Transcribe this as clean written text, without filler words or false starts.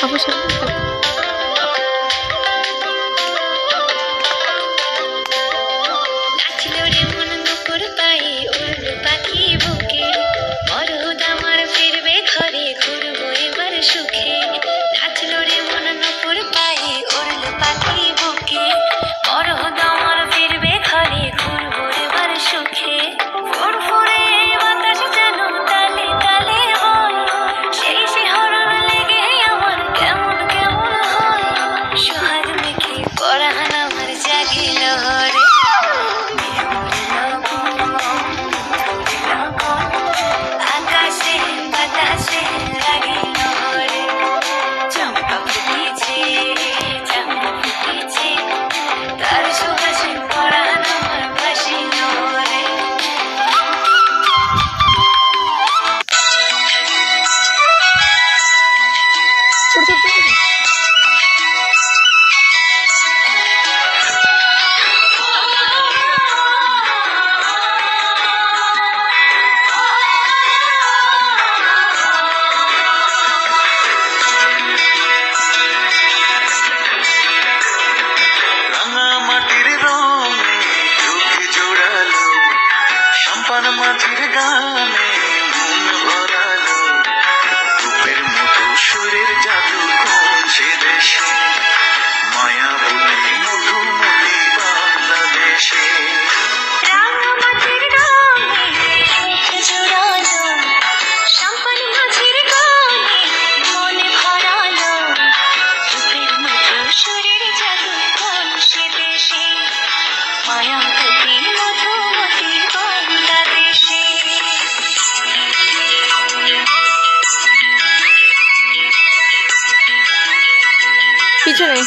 অবশ্যই। নাচলো রে মন দুপুর পায়ে উড়লো পাখি বুকে মরদ আমার ফিরবে ঘরে ঘুরবো এবার সুখে নাচলো রে মন দুপুর পায়ে উড়লো পাখি বুকে মরদ আমার ফিরবে ঘরে ঘুরবো এবার সুখে ফুরফুরে বাতাস যেন তালে তালে হয় সেই শিহরণ লেগে আমার কেমন কেমন হয় সোহাগ মেখে পরাণ আমার জাগিল রে আকাশে বাতাসে লাগিল রে চম্পা ফুটেছে তার সুবাসে পরাণ আমার ভাসিল রে ছোট ছোট ছোট। রাঙা মাটির রঙে চোখে জোড়ালো সম্পান মাঝির গানে মন ভরালো রূপের মতো সুরের জাদু কোন সে দেশে মায়া বলে মধুমতি বাংলাদেশে রাঙামাটির রঙে চোখে জোড়ালো সম্পন মাঝির গানে মনে ভরালো রূপের মতো সুরের জাদু কোন সে দেশে মায়াবতী মধুমতি বাংলাদেশে পিছনে